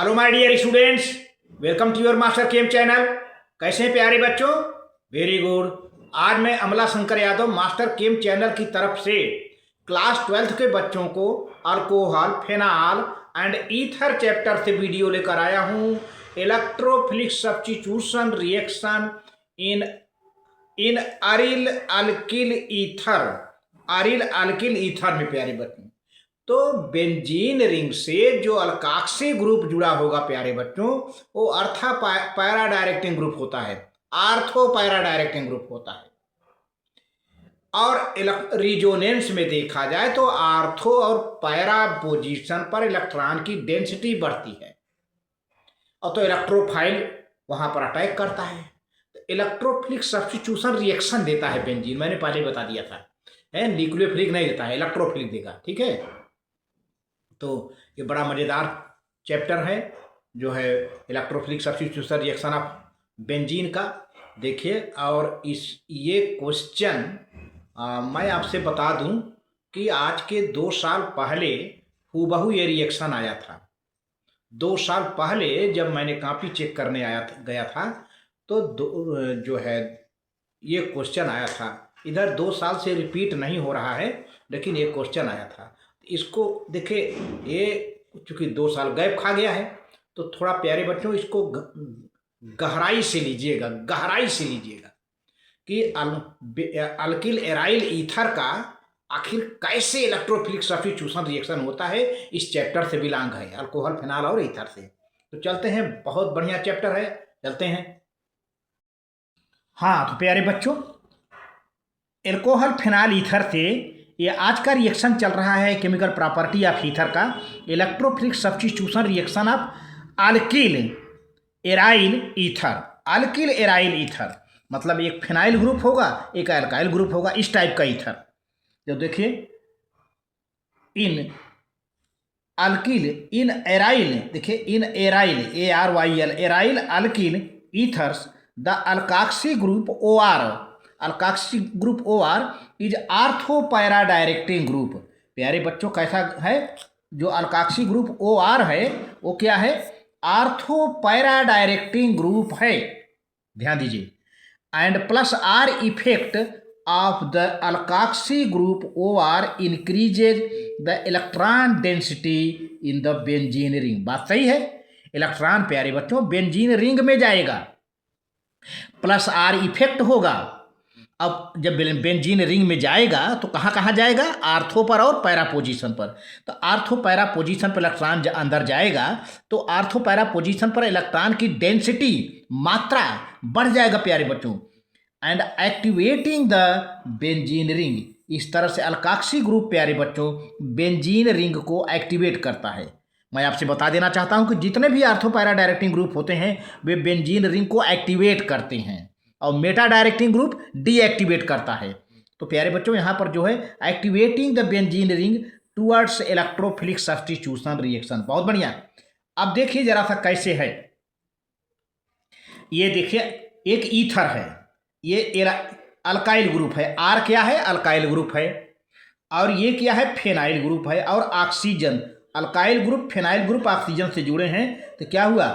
Hello my dear students, welcome to your Master Chem channel. कैसे हैं प्यारे बच्चों? Very good. आज मैं Amla Shankar Yadav Master Chem channel की तरफ से क्लास 12th के बच्चों को alcohol, phenol and ether chapter से वीडियो लेकर आया हूँ। Electrophilic substitution reaction in in aryl alkyl ether. Aryl alkyl ether में प्यारे बच्चों, तो बेंजीन रिंग से जो अल्काक्सी ग्रुप जुड़ा होगा प्यारे बच्चों, वो अर्थो पैरा डायरेक्टिंग ग्रुप होता है। आर्थो पैरा डायरेक्टिंग ग्रुप होता है। और रिजोनेंस में देखा जाए तो आर्थो और पैरा पोजीशन पर इलेक्ट्रॉन की डेंसिटी बढ़ती है और तो इलेक्ट्रोफाइल वहां पर अटैक करता है। तो इलेक्ट्रोफिलिक सब्स्टिट्यूशन रिएक्शन देता है बेंजीन, मैंने पहले बता दिया था। न्यूक्लियोफिलिक नहीं देता है, इलेक्ट्रोफिलिक देगा। ठीक है, तो ये बड़ा मज़ेदार चैप्टर है जो है electrophilic substitution reaction of benzene का। देखिए, और ये क्वेश्चन मैं आपसे बता दूं कि आज के 2 साल पहले हूबहू ये रिएक्शन आया था। 2 साल पहले जब मैंने कॉपी चेक करने गया था तो जो है ये क्वेश्चन आया था। इधर 2 साल से रिपीट नहीं हो रहा है, लेकिन ये क्वेश्चन आया था। इसको देखिए, ये चूंकि 2 साल गैप खा गया है तो थोड़ा प्यारे बच्चों इसको गहराई से लीजिएगा, गहराई से लीजिएगा कि अल्किल एराइल ईथर का आखिर कैसे इलेक्ट्रोफिलिक सब्स्टिट्यूशन रिएक्शन होता है, इस चैप्टर से बिलोंग है, अल्कोहल, फेनॉल और ईथर से। तो चलते हैं, बहुत बढ़िया चैप्टर है, चलते हैं। हाँ तो प्यारे बच्चों, अल्कोहल, फेनॉल, ईथर से ये आज का रिएक्शन चल रहा है केमिकल प्रॉपर्टी ऑफ ईथर का, electrophilic substitution reaction of alkyl aryl ether. Alkyl aryl ether मतलब एक फिनाइल ग्रुप होगा, एक अल्काइल ग्रुप होगा, इस टाइप का ईथर। जब देखिए, इन अल्किल, इन एराइल, देखिए in aryl, ARYL, aryl alkyl ethers the alkoxy group OR, alkoxy group OR is ortho para directing group. प्यारे बच्चों, कैसा है जो अल्काक्सी ग्रुप OR है, वो क्या है? आर्थो पैरा डायरेक्टिंग ग्रुप है, ध्यान दीजिए। And plus R effect of the alkoxy group OR increases the electron density in the benzene ring. बात सही है, इलेक्ट्रॉन प्यारे बच्चों बेंजीन रिंग में जाएगा, प्लस R इफेक्ट होगा। अब जब बेंजीन रिंग में जाएगा तो कहाँ कहाँ जाएगा? आर्थो पर और पैरा पोजीशन पर। तो आर्थो पैरा पोजीशन पर इलेक्ट्रॉन अंदर जाएगा तो आर्थो पैरा पोजीशन पर इलेक्ट्रॉन की डेंसिटी, मात्रा बढ़ जाएगा प्यारे बच्चों। And activating the benzene ring, इस तरह से अल्काक्सी ग्रुप प्यारे बच्चों बेंजीन रिंग को एक्टिवेट करता है। मैं आपसे बता देना चाहता हूँ कि जितने भी आर्थो पैरा डायरेक्टिंग ग्रुप होते हैं वे बेंजीन रिंग को एक्टिवेट करते हैं और मेटा डायरेक्टिंग ग्रुप डीएक्टिवेट करता है। तो प्यारे बच्चों, यहाँ पर जो है activating the benzene ring towards electrophilic substitution reaction. बहुत बढ़िया। अब देखिए जरा सा कैसे है। ये देखिए, एक ईथर है, ये अल्काइल ग्रुप है, R क्या है? अल्काइल ग्रुप है। और ये क्या है? फेनाइल ग्रुप है। और oxygen, alkyl group, phenyl group oxygen से जुड़े हैं। तो क्या हुआ?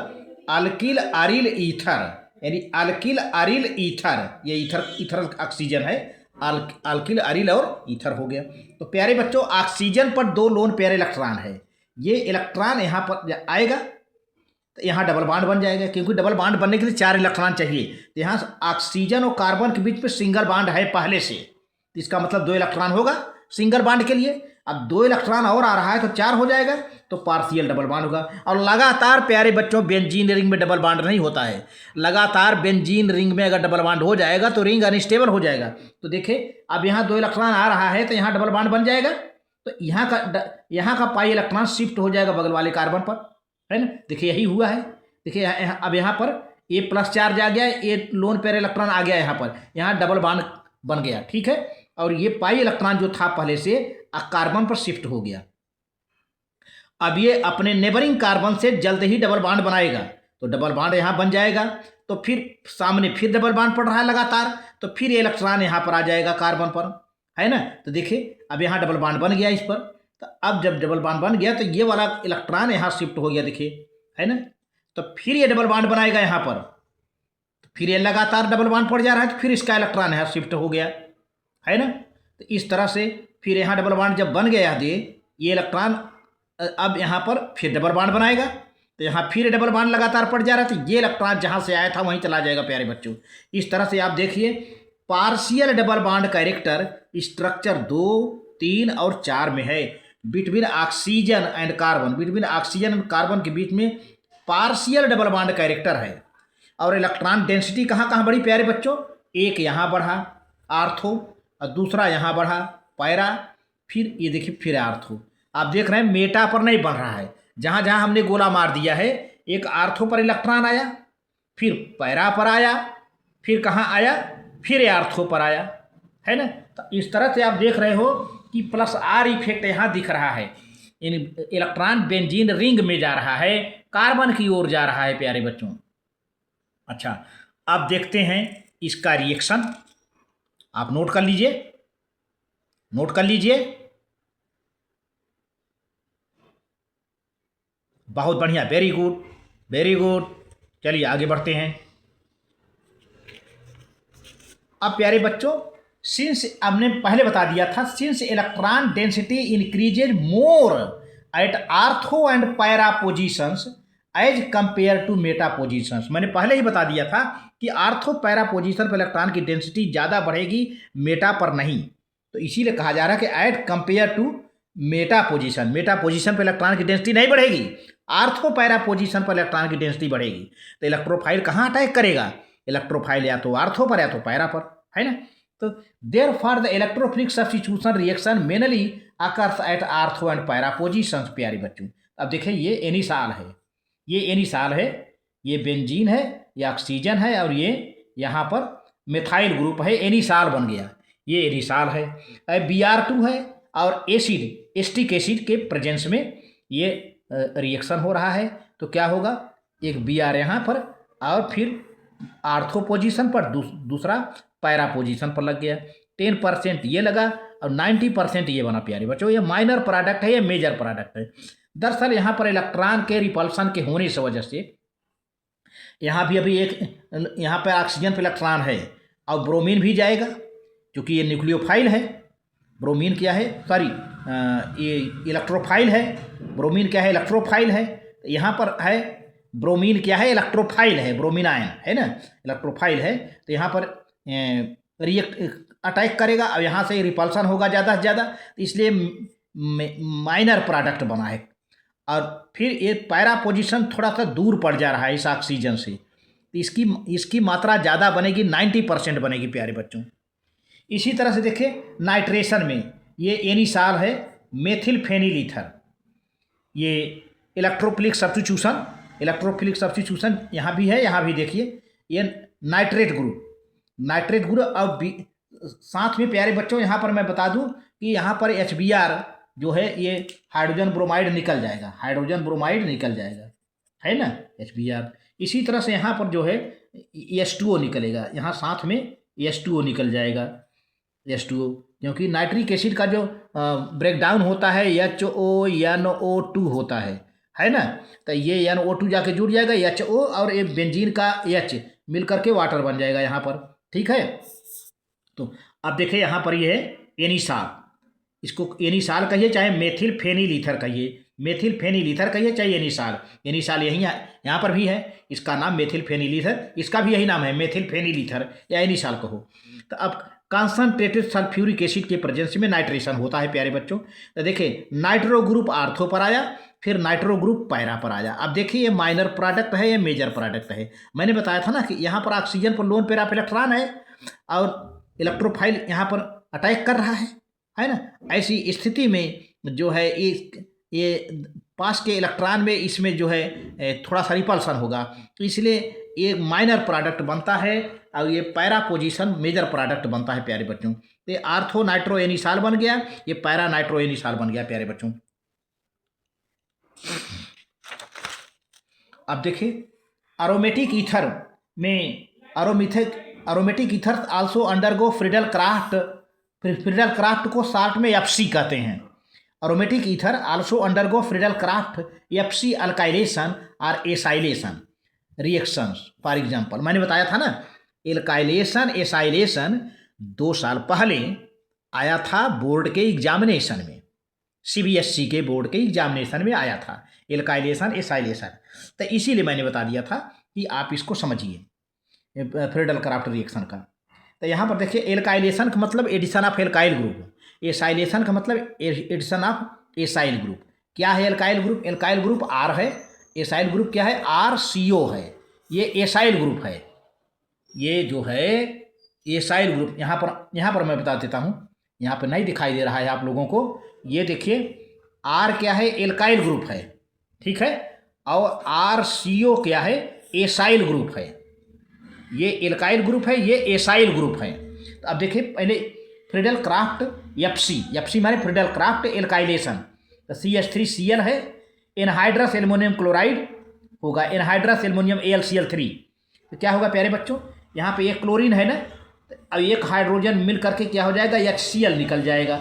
अल्किल अरिल ईथर, यानी अल्किल अरिल ईथर, ये ईथर ऑक्सीजन है, अल्किल अरिल और ईथर हो गया। तो प्यारे बच्चों, ऑक्सीजन पर 2 लोन पेयर इलेक्ट्रॉन है। ये इलेक्ट्रॉन यहाँ पर आएगा तो यहाँ डबल बॉन्ड बन जाएगा, क्योंकि डबल बॉन्ड बनने के लिए 4 इलेक्ट्रॉन चाहिए। तो यहाँ ऑक्सीजन और कार्बन के बीच में सिंगल बॉन्ड है पहले से, तो इसका मतलब 2 इलेक्ट्रॉन होगा सिंगल बॉन्ड के लिए। अब 2 इलेक्ट्रॉन और आ रहा है तो 4 हो जाएगा, तो पार्शियल डबल बॉन्ड होगा। और लगातार प्यारे बच्चों बेंजीन रिंग में डबल बॉन्ड नहीं होता है। लगातार बेंजीन रिंग में अगर डबल बॉन्ड हो जाएगा तो रिंग अनस्टेबल हो जाएगा। तो देखिए, अब यहाँ 2 इलेक्ट्रॉन आ रहा है तो यहाँ डबल बॉन्ड बन जाएगा, तो यहाँ का पाई इलेक्ट्रॉन शिफ्ट हो जाएगा बगल वाले कार्बन पर, है ना। देखिए यही हुआ है। देखिए अब यहाँ पर A+ चार्ज आ गया, ये लोन पेयर इलेक्ट्रॉन आ गया यहाँ पर, यहाँ डबल बॉन्ड बन गया। ठीक है, और ये पाई इलेक्ट्रॉन जो था पहले से कार्बन पर शिफ्ट हो गया। अब ये अपने नेबरिंग कार्बन से जल्द ही डबल बॉन्ड बनाएगा, तो डबल बॉन्ड यहाँ बन जाएगा। तो फिर सामने फिर डबल बॉन्ड पड़ रहा है लगातार, तो फिर ये इलेक्ट्रॉन यहाँ पर आ जाएगा कार्बन पर, है ना। तो देखिए अब यहाँ डबल बॉन्ड बन गया इस पर। तो अब जब डबल बॉन्ड बन गया तो ये वाला इलेक्ट्रॉन यहाँ शिफ्ट हो गया, देखिए, है ना। तो फिर ये डबल बॉन्ड बनाएगा यहाँ पर, फिर ये लगातार डबल बॉन्ड पड़ जा रहा है, तो फिर इसका इलेक्ट्रॉन यहाँ शिफ्ट हो गया, है ना। तो इस तरह से फिर यहाँ डबल बॉन्ड जब बन गया ये इलेक्ट्रॉन अब यहाँ पर फिर डबल बॉन्ड बनाएगा, तो यहाँ फिर डबल बॉन्ड लगातार पड़ जा रहा है, तो ये इलेक्ट्रॉन जहाँ से आया था वहीं चला जाएगा प्यारे बच्चों। इस तरह से आप देखिए partial double bond character structure 2, 3 और 4 में है। Between oxygen and carbon, between oxygen and carbon के बीच में पार्शियल डबल बॉन्ड कैरेक्टर है। और इलेक्ट्रॉन डेंसिटी कहाँ कहाँ बढ़ी प्यारे बच्चों, एक यहाँ बढ़ा आर्थो और दूसरा यहाँ बढ़ा पैरा, फिर ये देखिए फिर आर्थो। आप देख रहे हैं मेटा पर नहीं बन रहा है, जहाँ जहाँ हमने गोला मार दिया है एक आर्थो पर इलेक्ट्रॉन आया, फिर पैरा पर आया, फिर कहाँ आया, फिर आर्थो पर आया, है ना। तो इस तरह से आप देख रहे हो कि प्लस आर इफेक्ट यहाँ दिख रहा है। इन इलेक्ट्रॉन बेंजीन रिंग में जा रहा है, कार्बन की ओर जा रहा है प्यारे बच्चों। अच्छा, अब देखते हैं इसका रिएक्शन, आप नोट कर लीजिए, नोट कर लीजिए। बहुत बढ़िया, वेरी गुड वेरी गुड। चलिए आगे बढ़ते हैं। अब प्यारे बच्चों सिंस हमने पहले बता दिया था, since electron density increases more at ortho and para positions as compare to meta positions. मैंने पहले ही बता दिया था कि आर्थो पैरा पोजिशन पर इलेक्ट्रॉन की डेंसिटी ज़्यादा बढ़ेगी, मेटा पर नहीं। तो इसीलिए कहा जा रहा है कि at compare to meta position, meta position पर इलेक्ट्रॉन की डेंसिटी नहीं बढ़ेगी, आर्थो पैरा पोजिशन पर इलेक्ट्रॉन की डेंसिटी बढ़ेगी। तो इलेक्ट्रोफाइल कहाँ अटैक करेगा, इलेक्ट्रोफाइल या तो आर्थो पर या तो पैरा पर, है ना। तो therefore the electrophilic substitution reaction mainly occurs at ortho and para positions प्यारे बच्चों। अब देखिए ये एनिसाल है, ये एनिसाल है, ये बेंजीन है, ये ऑक्सीजन है और ये यहाँ पर मिथाइल ग्रुप है, एनिसाल बन गया, ये एनिसाल है। Br2 है और एसिड एस्टिक एसिड के प्रेजेंस में ये रिएक्शन हो रहा है। तो क्या होगा, एक Br यहाँ पर और फिर आर्थो पोजीशन पर, दूसरा पैरा पोजीशन पर लग गया। 10% ये लगा और 90% ये बना प्यारे बच्चों। ये माइनर प्रोडक्ट है, ये मेजर प्रोडक्ट है। दरअसल यहाँ पर इलेक्ट्रॉन के रिपल्सन के होने से वजह से यहाँ भी अभी एक यहाँ पर ऑक्सीजन पर इलेक्ट्रॉन है और ब्रोमीन भी जाएगा, क्योंकि ये न्यूक्लियोफाइल है। ब्रोमीन क्या है, सॉरी ये इलेक्ट्रोफाइल है, ब्रोमीन क्या है, इलेक्ट्रोफाइल है। यहाँ पर है ब्रोमीन क्या है, इलेक्ट्रोफाइल है, ब्रोमीन आयन है ना, इलेक्ट्रोफाइल है। तो यहाँ पर रिएक्ट अटैक करेगा और यहाँ से रिपल्सन होगा ज़्यादा से ज़्यादा, इसलिए माइनर प्रोडक्ट बना है। और फिर ये पैरा पोजीशन थोड़ा सा दूर पड़ जा रहा है इस ऑक्सीजन से, तो इसकी मात्रा ज़्यादा बनेगी, 90% बनेगी प्यारे बच्चों। इसी तरह से देखिए नाइट्रेशन में ये एनिसाल है, मेथिल फेनिल ईथर, ये इलेक्ट्रोफिलिक सब्स्टिट्यूशन, इलेक्ट्रोफिलिक सब्स्टिट्यूशन यहाँ भी है, यहाँ भी देखिए ये नाइट्रेट ग्रुप, नाइट्रेट ग्रुप। और साथ में प्यारे बच्चों यहाँ पर मैं बता दूँ कि यहाँ पर HBr जो है ये हाइड्रोजन ब्रोमाइड निकल जाएगा, हाइड्रोजन ब्रोमाइड निकल जाएगा, है ना, HBr। इसी तरह से यहाँ पर जो है H2O निकलेगा, यहाँ साथ में H2O निकल जाएगा, H2O, क्योंकि नाइट्रिक एसिड का जो ब्रेकडाउन होता है HONO2 होता है ना। तो ये NO2 जाके जुड़ जाएगा HO और ये बेंजीन का H मिल करके वाटर बन जाएगा यहाँ पर, ठीक है। तो अब देखिए यहाँ पर ये है एनिसाल, इसको एनिसाल कहिए चाहे मेथिल फेनिल ईथर कहिए, मेथिल फेनिल ईथर कहिए चाहे एनिसाल, एनिसाल यही यहाँ पर भी है, इसका नाम मेथिल फेनिल ईथर, इसका भी यही नाम है मेथिल फेनिल ईथर या एनिसाल कहो। तो अब कॉन्सनट्रेटेड सल्फ्यूरिक एसिड के प्रेजेंस में नाइट्रेशन होता है प्यारे बच्चों। तो देखिए नाइट्रो ग्रुप आर्थो पर आया, फिर नाइट्रो ग्रुप पैरा पर आया। अब देखिए ये माइनर प्रोडक्ट है, ये मेजर प्रोडक्ट है। मैंने बताया था ना कि यहाँ पर ऑक्सीजन पर लोन पेयर ऑफ इलेक्ट्रॉन है और इलेक्ट्रोफाइल यहाँ पर अटैक कर रहा है ना। ऐसी स्थिति में जो है ये पास के इलेक्ट्रॉन में इसमें जो है थोड़ा सा रिपल्सन होगा, तो इसलिए ये माइनर प्रोडक्ट बनता है और ये पैरा पोजीशन मेजर प्रोडक्ट बनता है प्यारे बच्चों। तो आर्थो नाइट्रो एनिसाल बन गया, ये पैरा नाइट्रो एनिसाल बन गया प्यारे बच्चों। अब देखिए अरोमेटिक ईथर में aromatic ether also undergo Friedel craft को शॉर्ट में FC कहते हैं। aromatic ether also undergo Friedel-Crafts FC alkylation or acylation reactions. For example, मैंने बताया था ना, एल्काइलेशन एसाइलेशन 2 साल पहले आया था बोर्ड के एग्जामिनेशन में, सीबीएसई के बोर्ड के एग्जामिनेशन में आया था एल्काइलेशन एसाइलेशन। तो इसीलिए मैंने बता दिया था कि आप इसको समझिए फ्रीडल-क्राफ्ट रिएक्शन का। तो यहाँ पर देखिए, एल्काइलेशन का मतलब addition of alkyl group, acylation का मतलब एडिशन ऑफ एसाइल ग्रुप। क्या है alkyl group? Alkyl group R है, एसाइल ग्रुप क्या है? RCO है। ये एसाइल ग्रुप है, ये जो है एसाइल ग्रुप। यहाँ पर मैं बता देता हूँ, यहाँ पर नहीं दिखाई दे रहा है आप लोगों को। ये देखिए, आर क्या है? एल्काइल ग्रुप है, ठीक है, और RCO क्या है? एसाइल ग्रुप है। ये एल्काइल ग्रुप है, ये एसाइल ग्रुप है। तो अब देखिए, पहले फ्रीडल-क्राफ्ट FC माने फ्रीडल-क्राफ्ट एल्काइलेशन। तो CH3Cl है, एनहाइड्रस एल्युमिनियम क्लोराइड होगा, एनहाइड्रस एल्युमिनियम AlCl3। तो क्या होगा प्यारे बच्चों, यहाँ पे एक क्लोरीन है ना, अब एक हाइड्रोजन मिल करके क्या हो जाएगा? HCl निकल जाएगा,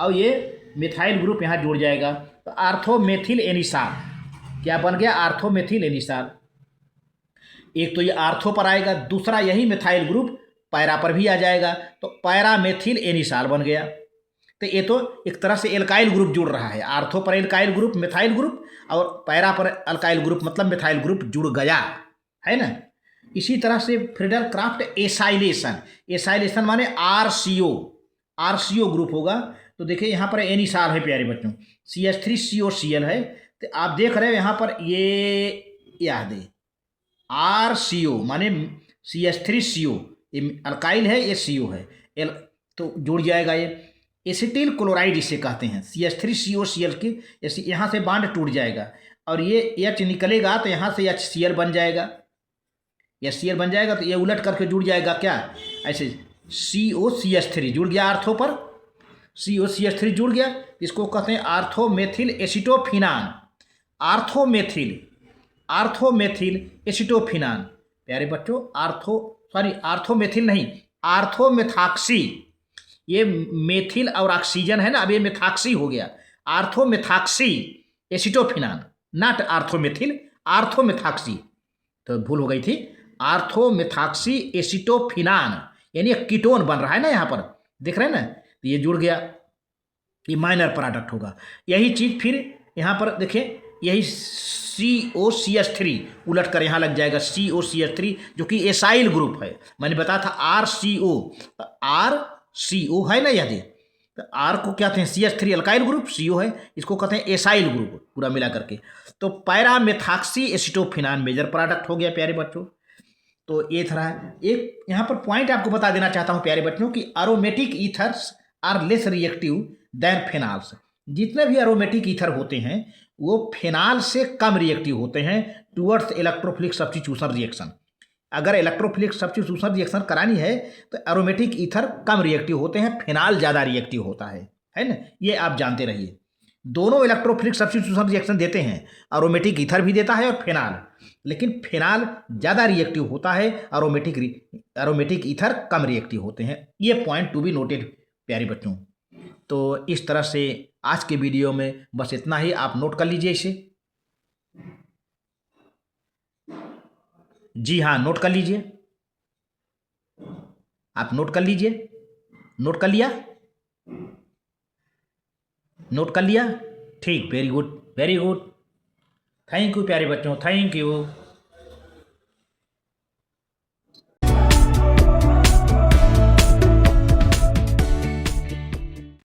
और ये मिथाइल ग्रुप यहाँ जुड़ जाएगा। तो आर्थोमेथिल एनिसाल क्या बन गया? आर्थोमेथिल एनिसाल। एक तो ये आर्थो पर आएगा, दूसरा यही मिथाइल ग्रुप पैरा पर भी आ जाएगा, तो पैरामेथिल एनिसाल बन गया। तो ये तो एक तरह से एल्काइल ग्रुप जुड़ रहा है, आर्थो पर एल्काइल ग्रुप मिथाइल ग्रुप, और पैरा पर अल्काइल ग्रुप मतलब मिथाइल ग्रुप जुड़ गया, है ना। इसी तरह से फ्रीडल-क्राफ्ट एसाइलेशन माने RCO ग्रुप होगा। तो देखिए, यहाँ पर एनिसाल है प्यारे बच्चों, CH3COCl है। तो आप देख रहे हो यहाँ पर, ये याद है RCO माने CH3CO, ये अल्काइल है, ये CO है, तो जुड़ जाएगा। ये एसिटिल क्लोराइड इसे कहते हैं, CH3COCl की यहाँ से बांड टूट जाएगा, और ये H निकलेगा तो यहाँ से HCl बन जाएगा, HCl बन जाएगा। तो ये उलट करके जुड़ जाएगा, क्या ऐसे COCH3 जुड़ गया आर्थो पर, COCH3 जुड़ गया, इसको कहते हैं आर्थोमेथिल एसिटोफिनान। आर्थोमेथिल एसिटोफिनान प्यारे बच्चों, आर्थोमेथिल नहीं, आर्थोमेथाक्सी। ये मेथिल और ऑक्सीजन है ना, अब ये मेथाक्सी हो गया, आर्थोमेथाक्सी एसिटोफिनान, नॉट आर्थोमेथिल, आर्थोमेथाक्सी। तो भूल हो गई थी, आर्थोमेथाक्सी एसिटोफिनान, यानी एक कीटोन बन रहा है ना, यहाँ पर देख रहे हैं ना, तो ये जुड़ गया, ये माइनर प्रोडक्ट होगा। यही चीज़ फिर यहाँ पर देखिए, यही COCH3 उलट कर यहाँ लग जाएगा, COCH3 जो कि एसाइल ग्रुप है। मैंने बताया था RCO है ना, यदि तो R को क्या कहते हैं? CH3 अल्काइल ग्रुप, CO है, इसको कहते हैं एसाइल ग्रुप पूरा मिला करके। तो पैरामेथाक्सी एसिटोफिनान मेजर प्रोडक्ट हो गया प्यारे बच्चों। तो ये था एक यहाँ पर पॉइंट आपको बता देना चाहता हूँ प्यारे बच्चों कि aromatic ethers are less reactive than phenols. जितने भी एरोमेटिक ईथर होते हैं वो फेनॉल से कम रिएक्टिव होते हैं टुवर्ड्स इलेक्ट्रोफिलिक सब्स्टिट्यूशन रिएक्शन। अगर इलेक्ट्रोफिलिक सब्स्टिट्यूशन रिएक्शन करानी है तो एरोमेटिक ईथर कम रिएक्टिव होते हैं, फेनॉल ज़्यादा रिएक्टिव होता है ना, ये आप जानते रहिए। दोनों इलेक्ट्रोफिलिक सब्स्टिट्यूशन रिएक्शन देते हैं, एरोमेटिक ईथर भी देता है और फेनॉल, लेकिन फेनॉल ज़्यादा रिएक्टिव होता है, एरोमेटिक ईथर कम रिएक्टिव होते हैं। ये पॉइंट टू बी नोटेड प्यारे बच्चों। तो इस तरह से आज के वीडियो में बस इतना ही, आप नोट कर लीजिए इसे। जी हाँ, नोट कर लीजिए, आप नोट कर लीजिए। नोट कर लिया? नोट कर लिया? ठीक, very good, very good, thank you प्यारे बच्चों, थैंक यू।